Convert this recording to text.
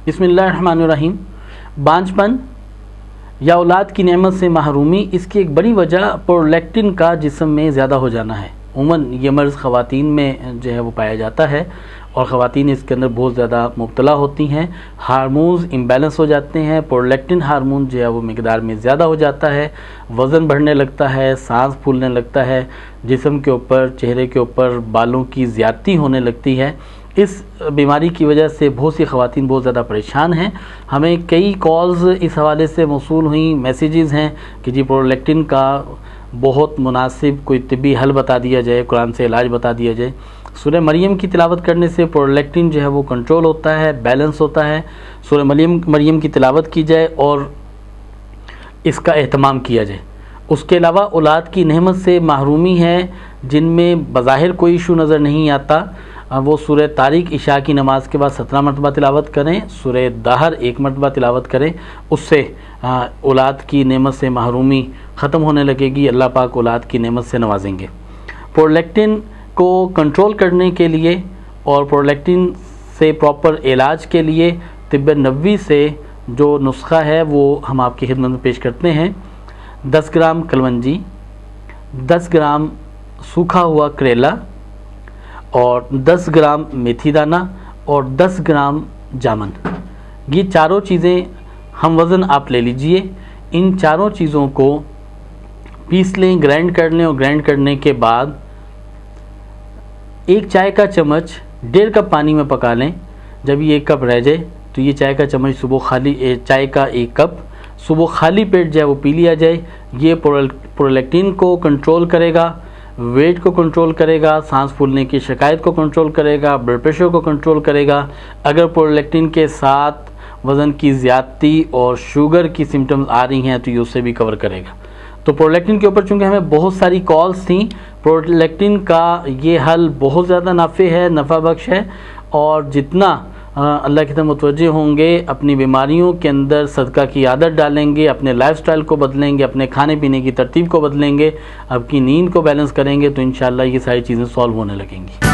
बिस्मिल्लाहिर्रहमानिर्रहीम। बांझपन या औलाद की नेमत से महरूमी, इसकी एक बड़ी वजह प्रोलैक्टिन का जिस्म में ज़्यादा हो जाना है। उमूमन ये मर्ज़ ख़वातीन में जो है वो पाया जाता है और ख़वातीन इसके अंदर बहुत ज़्यादा मुब्तला होती हैं। हार्मोन्स इम्बैलेंस हो जाते हैं, प्रोलैक्टिन हार्मोन जो है वो मिकदार में ज़्यादा हो जाता है, वज़न बढ़ने लगता है, सांस फूलने लगता है, जिस्म के ऊपर, चेहरे के ऊपर बालों की ज़्यादती होने लगती है। इस बीमारी की वजह से बहुत सी ख़वातीन बहुत ज़्यादा परेशान हैं। हमें कई कॉल्स इस हवाले से मौसूल हुई, मैसेजेस हैं कि जी प्रोलैक्टिन का बहुत मुनासिब कोई तिब्बी हल बता दिया जाए, कुरान से इलाज बता दिया जाए। सूरह मरियम की तिलावत करने से प्रोलैक्टिन जो है वो कंट्रोल होता है, बैलेंस होता है। सूरह मरियम की तिलावत की जाए और इसका एहतमाम किया जाए। उसके अलावा औलाद की नेमत से महरूमी है जिनमें बज़ाहिर कोई इशू नज़र नहीं आता, वो सूरह तारिक इशा की नमाज के बाद 17 मरतबा तिलावत करें, सूरह दहर 1 मरतबा तिलावत करें। उससे औलाद की नेमत से महरूमी ख़त्म होने लगेगी। अल्लाह पाक औलाद की नेमत से नवाजेंगे। प्रोलैक्टिन को कंट्रोल करने के लिए और प्रोलैक्टिन से प्रॉपर इलाज के लिए तिब्ब नबवी से जो नुस्खा है वो हम आपकी खिदमत में पेश करते हैं। 10 ग्राम कलवंजी, 10 ग्राम सूखा हुआ करेला और 10 ग्राम मेथी दाना और 10 ग्राम जामन, ये चारों चीज़ें हम वज़न आप ले लीजिए। इन चारों चीज़ों को पीस लें, ग्राइंड कर लें और ग्राइंड करने के बाद 1 चाय का चम्मच 1.5 कप पानी में पका लें। जब ये 1 कप रह जाए तो ये चाय का चम्मच सुबह खाली, चाय का 1 कप सुबह खाली पेट जो है वो पी लिया जाए। ये प्रोलैक्टिन को कंट्रोल करेगा, वेट को कंट्रोल करेगा, सांस फूलने की शिकायत को कंट्रोल करेगा, ब्लड प्रेशर को कंट्रोल करेगा। अगर प्रोलैक्टिन के साथ वज़न की ज़्यादती और शुगर की सिम्टम्स आ रही हैं तो ये उससे भी कवर करेगा। तो प्रोलैक्टिन के ऊपर चूँकि हमें बहुत सारी कॉल्स थी, प्रोलैक्टिन का ये हल बहुत ज़्यादा नाफे है, नफ़ा बख्श है और जितना अल्लाह की तरफ मुतवज्जे होंगे, अपनी बीमारियों के अंदर सदका की आदत डालेंगे, अपने लाइफस्टाइल को बदलेंगे, अपने खाने पीने की तरतीब को बदलेंगे, आपकी नींद को बैलेंस करेंगे तो इंशाअल्लाह ये सारी चीज़ें सॉल्व होने लगेंगी।